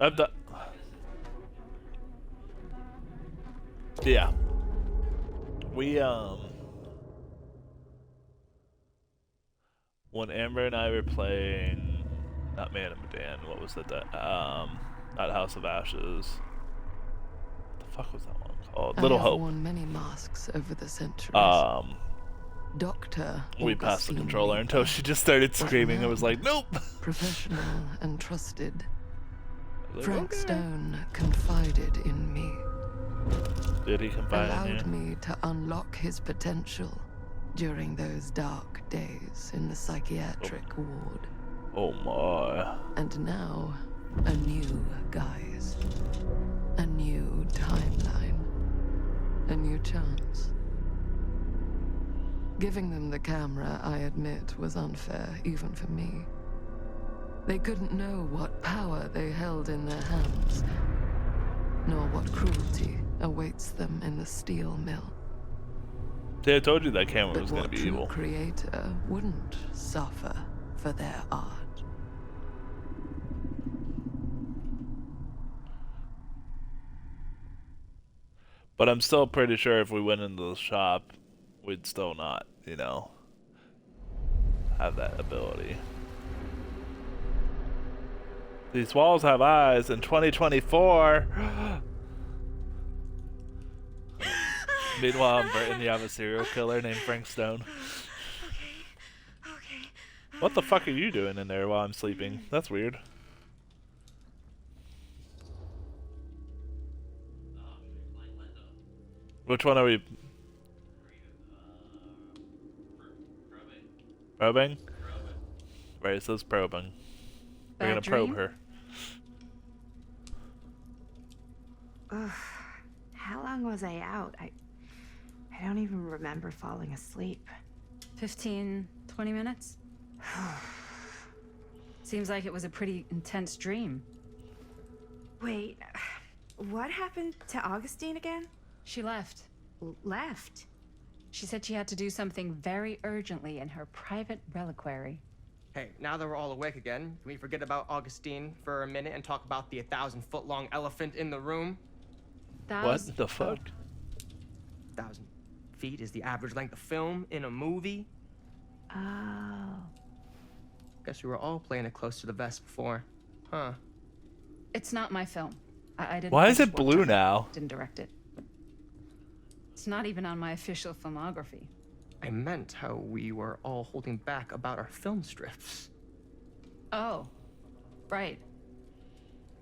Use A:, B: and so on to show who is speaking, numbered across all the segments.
A: I've done. Yeah. We when Amber and I were playing, not Man of Medan, what was it that not House of Ashes. What the fuck was that one called? Little
B: I have
A: Hope.
B: worn many masks over the centuries. Doctor
A: We passed the
B: Augustine
A: controller until
B: Leaper
A: she just started screaming. I
B: renowned,
A: was like, nope.
B: professional and trusted.
A: Like,
B: Frank
A: okay.
B: Stone confided in me.
A: Did he confide in
B: Allowed
A: you?
B: me to unlock his potential during those dark days in the psychiatric ward.
A: Oh my.
B: And now, a new guise. A new timeline. A new chance. Giving them the camera, I admit, was unfair, even for me. They couldn't know what power they held in their hands, nor what cruelty awaits them in the steel mill.
A: See, I told you that camera
B: But
A: was gonna
B: what
A: be
B: true
A: evil.
B: creator wouldn't suffer for their art?
A: But I'm still pretty sure if we went into the shop, we'd still not, you know, have that ability. These walls have eyes in 2024. Meanwhile, in Britain, you have a serial killer named Frank Stone.
C: Okay.
A: What the fuck are you doing in there while I'm sleeping? That's weird. Which one are we? Probing? Right, it says probing. We're gonna probe her.
C: Ugh. How long was I out? I don't even remember falling asleep.
D: 15, 20 minutes? Seems like it was a pretty intense dream.
C: Wait, what happened to Augustine again?
D: She left.
C: Left?
D: She said she had to do something very urgently in her private reliquary.
E: Hey, now that we're all awake again, can we forget about Augustine for a minute and talk about the 1,000-foot-long elephant in the room?
A: What the fuck?
E: 1,000 feet is the average length of film in a movie.
C: Oh.
E: Guess we were all playing it close to the vest before, huh?
D: It's not my film. I didn't.
A: Why is
D: finish
A: it
D: work
A: blue
D: on it.
A: now?
D: Didn't direct it. It's not even on my official filmography.
E: I meant how we were all holding back about our film strips.
D: Oh, right.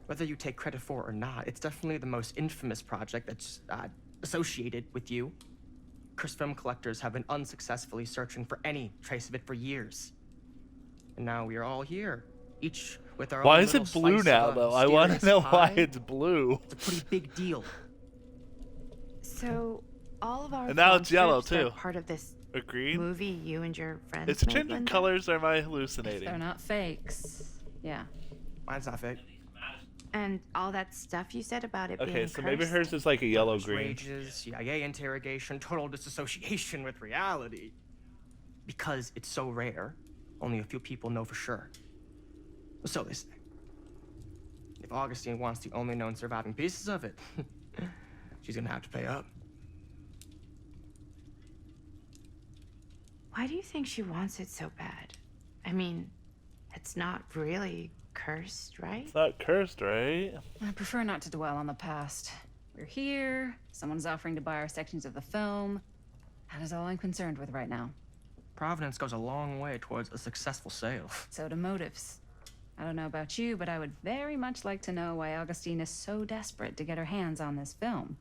E: Whether you take credit for it or not, it's definitely the most infamous project that's associated with you. Cursed film collectors have been unsuccessfully searching for any trace of it for years. And now we are all here, each with our
A: Why
E: own
A: is
E: little
A: it blue
E: slice
A: now,
E: of a
A: though? I want to
E: mysterious
A: know why
E: pie.
A: it's blue.
E: It's a pretty big deal.
C: So, all of our
A: And now
C: film
A: it's yellow,
C: strips are
A: too.
C: part of this
A: Or green?
C: movie you and your friends
A: It's
C: made,
A: changing
C: Linda?
A: colors, or am I
D: If
A: hallucinating?
D: they're not fakes. Yeah.
E: Mine's not fake.
C: And all that stuff you said about it
A: Okay,
C: being
A: so maybe
C: cursed?
A: hers is like a yellow
E: There's
A: green.
E: Rages, CIA interrogation, total disassociation with reality. Because it's so rare, only a few people know for sure. So they say. If Augustine wants the only known surviving pieces of it, she's gonna have to pay up.
C: Why do you think she wants it so bad? I mean, it's not really cursed, right?
A: It's not cursed, right?
D: I prefer not to dwell on the past. We're here. Someone's offering to buy our sections of the film. That is all I'm concerned with right now.
E: Providence goes a long way towards a successful sale.
D: So do motives. I don't know about you, but I would very much like to know why Augustine is so desperate to get her hands on this film.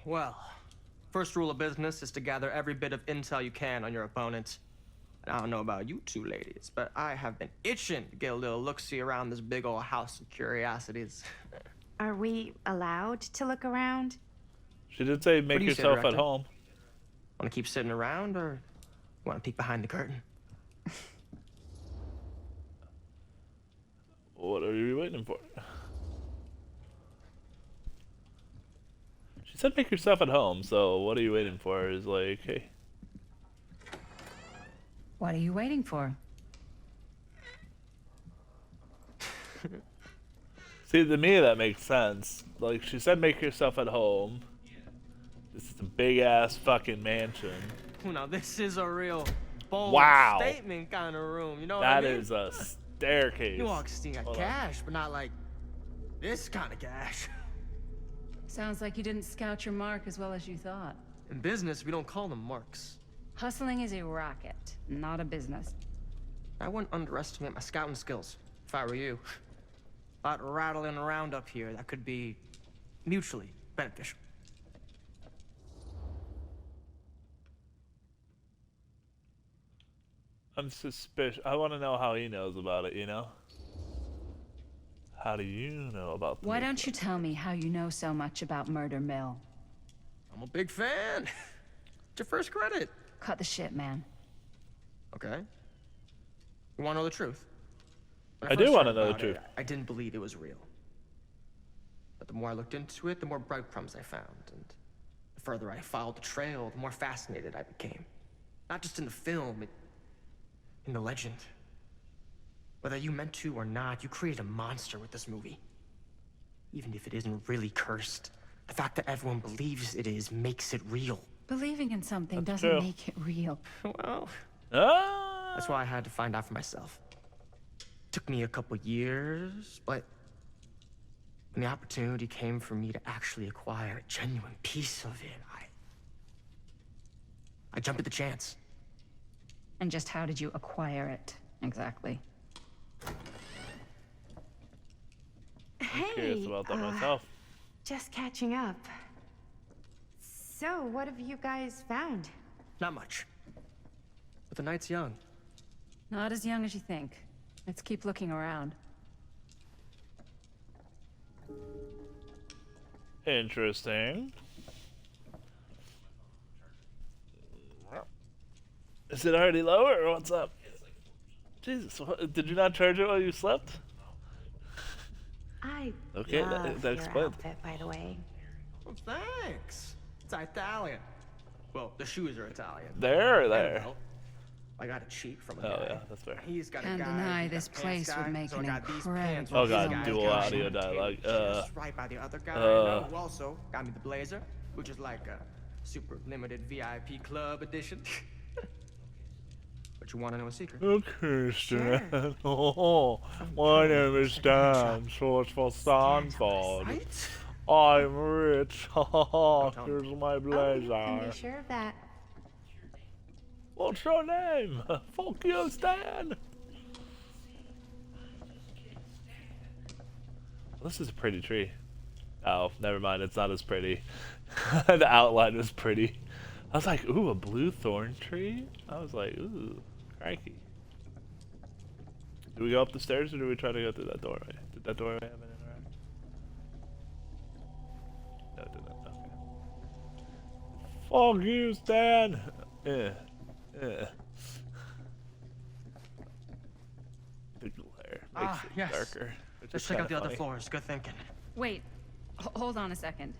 E: Well, first rule of business is to gather every bit of intel you can on your opponent. And I don't know about you two ladies, but I have been itching to get a little look-see around this big old house of curiosities.
C: Are we allowed to look around?
A: She did say make
E: do you say,
A: yourself at
E: Director?
A: home.
E: Want to keep sitting around, or want to peek behind the curtain?
A: What are you waiting for? She said make yourself at home, so what are you waiting for? Is like, hey.
D: What are you waiting for?
A: See, to me that makes sense. Like she said, make yourself at home. This is a big ass fucking mansion.
E: Now this is a real bold
A: Wow.
E: statement kind of room. You know what I
A: That
E: mean?
A: is a staircase.
E: New Augustine got
A: Hold on.
E: cash, but not like this kind of cash.
D: Sounds like you didn't scout your mark as well as you thought.
E: In business, we don't call them marks.
D: Hustling is a racket, not a business.
E: I wouldn't underestimate my scouting skills, if I were you. A lot rattling around up here that could be mutually beneficial.
A: I'm suspicious. I want to know how he knows about it, you know? How do you know about the
D: Why don't you tell me how you know so much about Murder Mill?
E: I'm a big fan. It's your first credit.
D: Cut the shit, man.
E: Okay. You want to know the truth? When
A: I do
E: first
A: wanna
E: heard
A: know the
E: about it,
A: truth.
E: I didn't believe it was real. But the more I looked into it, the more breadcrumbs I found. And the further I followed the trail, the more fascinated I became. Not just in the film, in the legend. Whether you meant to or not, you created a monster with this movie. Even if it isn't really cursed, the fact that everyone believes it is makes it real.
D: Believing in something
A: That's
D: doesn't
A: true.
D: make it real.
E: Well,
A: Ah!
E: that's why I had to find out for myself. Took me a couple years, but when the opportunity came for me to actually acquire a genuine piece of it, I jumped at the chance.
D: And just how did you acquire it, exactly?
A: I'm curious
C: Hey,
A: about that myself.
C: just catching up. So, what have you guys found?
E: Not much. But the night's young.
D: Not as young as you think. Let's keep looking around.
A: Interesting. Is it already lower or what's up? Jesus, did you not charge it while you slept?
C: I
A: Okay,
C: love
A: that
C: your
A: explains.
C: outfit, by the way.
E: Well, thanks. It's Italian. Well, the shoes are Italian.
A: There or
E: And
A: there?
E: well, I got it cheap from a
A: Oh
E: guy.
A: yeah, that's fair.
E: He's got
D: Can't
E: a guy.
D: deny
E: he's got
D: this
E: a pants
D: place would
E: guy,
D: make
E: so I
D: an
E: got these
D: incredible
E: pants
A: Oh
E: from
A: god,
E: this guy.
A: dual
E: Got
A: audio
E: him on tape,
A: dialogue.
E: just right by the other guy. Who also got me the blazer, which is like a super limited VIP club edition. But you want to know a secret?
A: Okay, Stan. Oh, my name is Dan, so it's for Stanford.
E: Right?
A: I'm rich.
E: tell me.
A: Here's my
C: Oh, can
A: blazer.
C: be sure of that.
A: What's your name? Fuck you, Stan. This is a pretty tree. Oh, never mind. It's not as pretty. The outline is pretty. I was like, ooh, a blue thorn tree? I was like, ooh, crikey. Do we go up the stairs or do we try to go through that doorway? Did that doorway have an interaction? No, it didn't. Okay. Fuck you, Stan! Big glare makes it
E: yes.
A: darker. Which
E: Let's
A: is
E: check out the
A: kinda
E: other
A: funny.
E: floors. Good thinking.
D: Wait, hold on a second.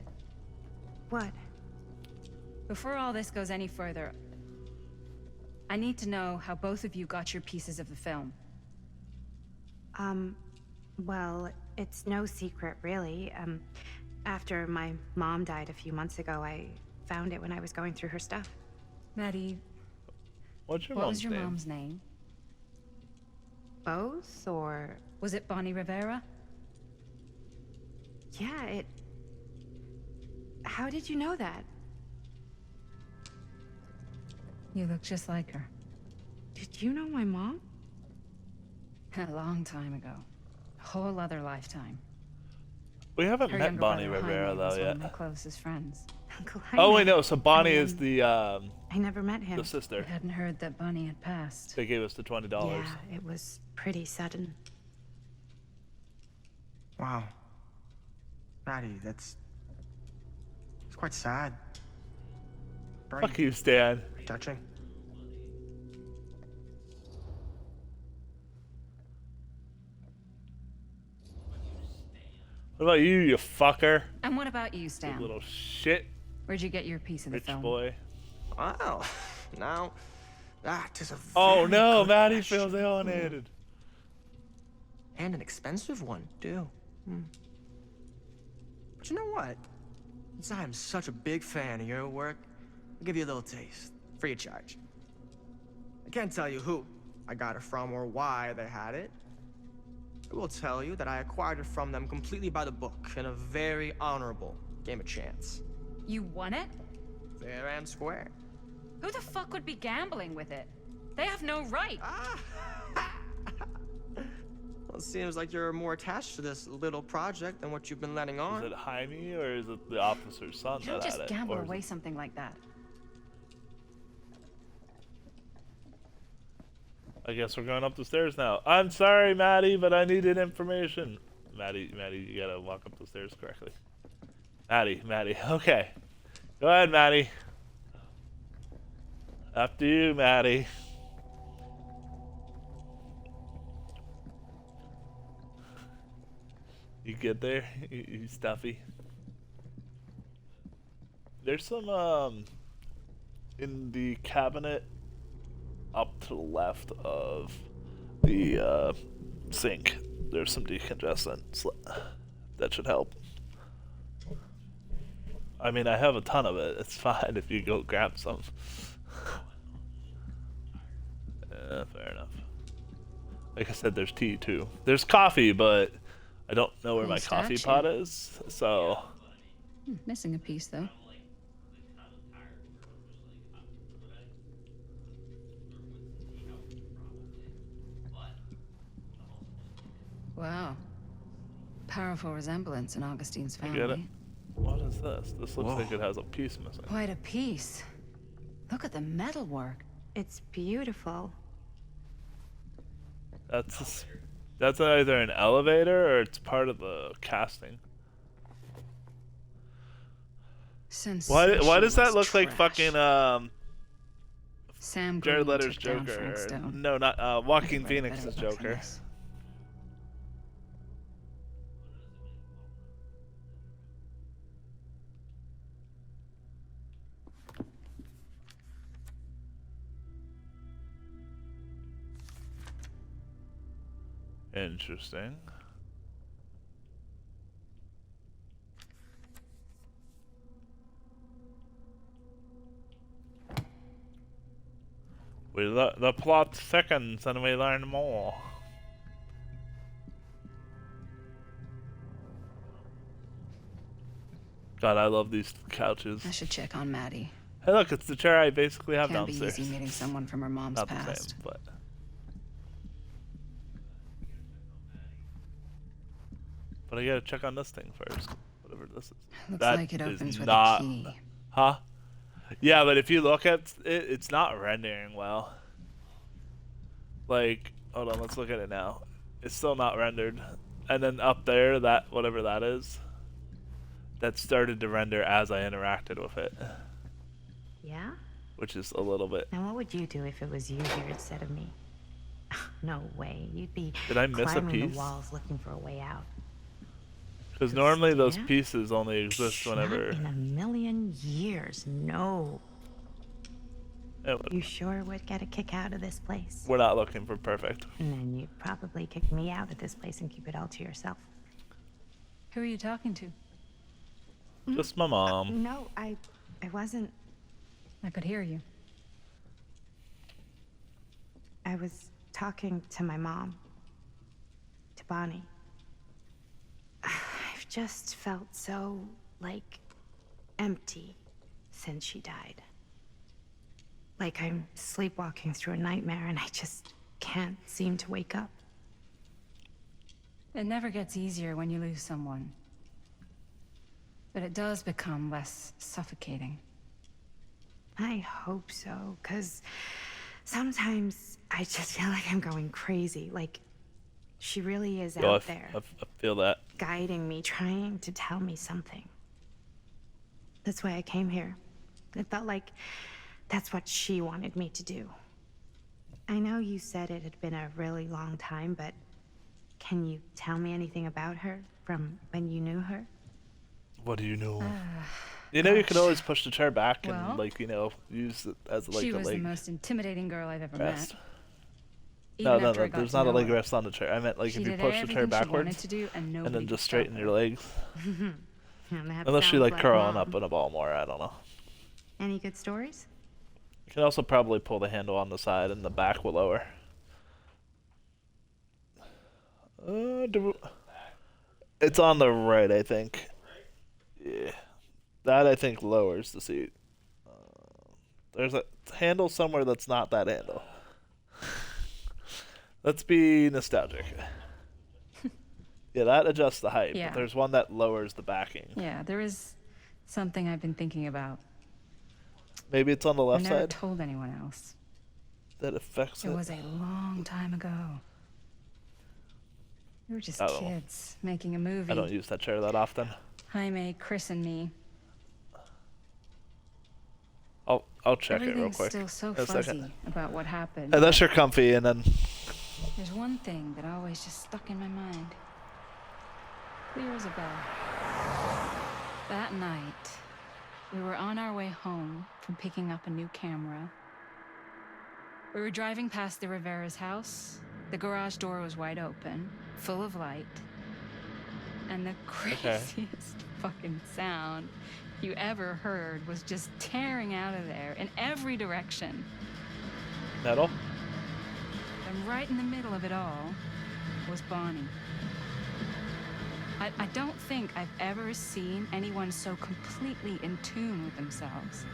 C: What?
D: Before all this goes any further, I need to know how both of you got your pieces of the film.
C: Well, it's no secret, really. After my mom died a few months ago, I found it when I was going through her stuff.
D: Maddie,
A: What's your
D: what
A: mom's
D: was your
A: name?
D: mom's name?
C: Both, or...
D: Was it Bonnie Rivera?
C: Yeah, it... How did you know that?
D: You look just like her.
C: Did you know my mom?
D: A long time ago. A whole other lifetime.
A: We haven't
D: Her
A: met
D: younger
A: Bonnie
D: brother,
A: Rivera
D: Jaime, was
A: though
D: one
A: yet.
D: of my closest friends.
C: Uncle
A: Oh wait,
C: Jaime.
A: no. So Bonnie
C: I,
A: is the
C: I never met him.
A: sister.
D: I hadn't heard that Bonnie had passed.
A: They gave us the $20.
C: Yeah, it was pretty sudden.
E: Wow. Maddie, that's... It's quite sad. Very
A: Fuck you, Stan.
E: touching.
A: What about you fucker?
D: And what about you,
A: You
D: Stan?
A: little shit,
D: Where'd you get your piece of the
A: rich
D: film?
A: boy.
E: Wow. Now, that is a
A: Oh
E: very
A: no,
E: good
A: Maddie
E: question.
A: feels alienated.
E: And an expensive one, too. But you know what? Since I'm such a big fan of your work, I'll give you a little taste, free of charge. I can't tell you who I got it from or why they had it. I will tell you that I acquired it from them completely by the book in a very honorable game of chance.
D: You won it?
E: Fair and square.
D: Who the fuck would be gambling with it? They have no right.
E: Well, it seems like you're more attached to this little project than what you've been letting on.
A: Is it Jaime or is it the officer's son
D: You don't
A: that
D: just
A: had it?
D: gamble
A: Or is
D: away
A: it-
D: something like that.
A: I guess we're going up the stairs now. I'm sorry, Maddie, but I needed information. Maddie, you gotta walk up the stairs correctly. Maddie, okay. Go ahead, Maddie. After you, Maddie. You get there? You stuffy? There's some, in the cabinet up to the left of the, sink. There's some decongestant. That should help. I mean, I have a ton of it. It's fine if you go grab some. Yeah, fair enough. Like I said, there's tea too. There's coffee, but I don't know where
D: Cool
A: my coffee
D: statue.
A: pot is, so...
D: Missing a piece, though. Wow. Powerful resemblance in Augustine's
A: I
D: family.
A: get it. What is this? This looks
E: Whoa.
A: like it has a piece missing.
D: Quite a piece. Look at the metalwork.
C: It's beautiful.
A: That's either an elevator or it's part of the casting. Why does that look like fucking
D: Sam
A: Jared
D: Green
A: Leto's
D: took down
A: Joker?
D: Frank Stone.
A: No, not Joaquin
D: Write a better
A: Phoenix's
D: book than
A: Joker.
D: this.
A: Interesting. The plot thickens and we learn more. God, I love these couches.
D: I should check on Maddie.
A: Hey, look, it's the chair I basically have
D: Can't be
A: downstairs.
D: easy meeting someone from her mom's
A: Not the
D: past.
A: same, but... But I gotta check on this thing first. Whatever this is.
D: Looks
A: That
D: like it
A: is
D: opens with
A: not-
D: a key.
A: Huh? Yeah, but if you look at it, it's not rendering well. Like, hold on, let's look at it now. It's still not rendered. And then up there, that whatever that is, that started to render as I interacted with it,
C: Yeah?
A: which is a little bit.
C: Now, what would you do if it was you here instead of me? No way. You'd be
A: Did I miss a
C: climbing the
A: piece?
C: walls looking for a way out.
A: Because normally those
C: Yeah?
A: pieces only exist whenever.
C: Not in a million years. No.
A: Yeah,
C: You sure would get a kick out of this place?
A: we're not looking for perfect.
C: And then you'd probably kick me out of this place and keep it all to yourself.
D: Who are you talking to?
A: Just my mom.
C: No, I wasn't.
D: I could hear you.
C: I was talking to my mom. To Bonnie. I've just felt so, like, empty since she died. Like I'm sleepwalking through a nightmare and I just can't seem to wake up.
D: It never gets easier when you lose someone. But it does become less suffocating.
C: I hope so, because sometimes I just feel like I'm going crazy. Like, she really is
A: Yo,
C: out there,
A: I feel that.
C: guiding me, trying to tell me something. That's why I came here. It felt like that's what she wanted me to do. I know you said it had been a really long time, but can you tell me anything about her from when you knew her?
A: What do you know? You know, you can always push the chair back
D: Well,
A: and, like, you know, use it as like
D: she
A: a
D: was the
A: leg
D: most intimidating girl I've ever
A: rest.
D: met. Even
A: No,
D: after I
A: no.
D: got
A: There's
D: to
A: not a
D: know
A: leg
D: her.
A: rest on the chair. I meant like
D: She
A: if you
D: did
A: push the chair
D: everything she wanted
A: backwards
D: to do, and
A: and
D: nobody
A: then
D: could
A: just
D: stop
A: straighten
D: her.
A: your legs.
C: That
A: Unless you
C: sounds
A: like curling
C: Mom.
A: up in a ball more, I don't know.
C: Any good stories?
A: You can also probably pull the handle on the side and the back will lower. It's on the right, I think. Yeah. That, I think, lowers the seat. There's a handle somewhere that's not that handle. Let's be nostalgic. Yeah, that adjusts the height,
D: Yeah.
A: but there's one that lowers the backing.
D: Yeah, there is something I've been thinking about.
A: Maybe it's on the
D: I
A: left
D: never
A: side
D: told anyone else.
A: that affects
D: It
A: it.
D: was a long time ago. We were just
A: Oh.
D: kids making a movie.
A: I don't use that chair that often.
D: Jaime, Chris, and me.
A: I'll check it real
D: Everything's
A: quick.
D: still so
A: In a
D: fuzzy
A: second.
D: about what happened.
A: Unless you're comfy, and then
D: There's one thing that always just stuck in my mind. Clear as a bell. That night, we were on our way home from picking up a new camera. We were driving past the Rivera's house. The garage door was wide open, full of light. And the craziest fucking sound you ever heard was just tearing out of there in every direction.
A: metal.
D: And right in the middle of it all was Bonnie. I don't think I've ever seen anyone so completely in tune with themselves.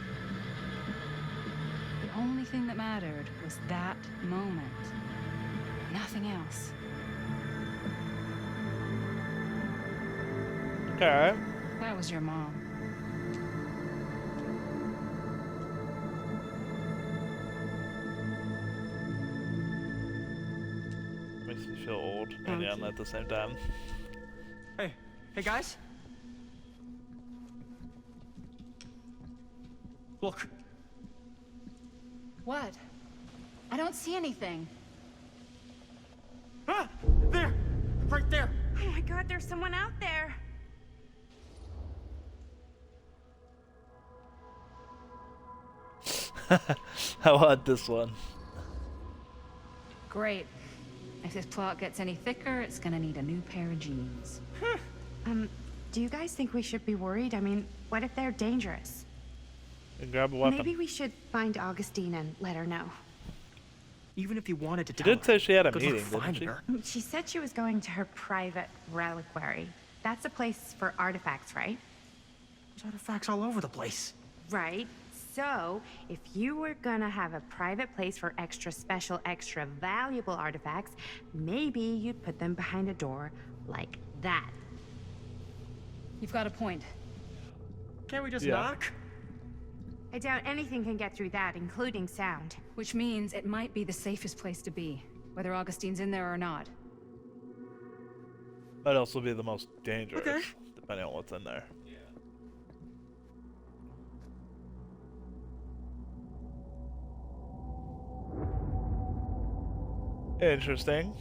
D: The only thing that mattered was that moment. Nothing else.
A: Okay.
D: That was your mom.
A: Makes me feel old and
C: Thank
A: young
C: you.
A: at the same time.
E: Hey guys. Look,
D: What? I don't see anything.
E: ah, there, right there.
C: Oh my god, there's someone out there.
A: I want this one.
D: Great. If this plot gets any thicker, it's gonna need a new pair of jeans.
C: Do you guys think we should be worried? I mean, what if they're dangerous?
A: And grab a weapon.
C: Maybe we should find Augustine and let her know.
E: Even if you wanted to
A: She
E: tell
A: did say she had a
E: good luck
A: meeting, didn't
E: finding
A: she?
E: her.
C: She said she was going to her private reliquary. That's a place for artifacts, right?
E: There's artifacts all over the place.
C: Right. So, if you were gonna have a private place for extra special, extra valuable artifacts, maybe you'd put them behind a door like that.
D: You've got a point.
E: Can't we just
A: Yeah.
E: knock?
C: I doubt anything can get through that, including sound.
D: Which means it might be the safest place to be, whether Augustine's in there or not.
A: Might also be the most dangerous,
E: Okay.
A: depending on what's in there. Interesting.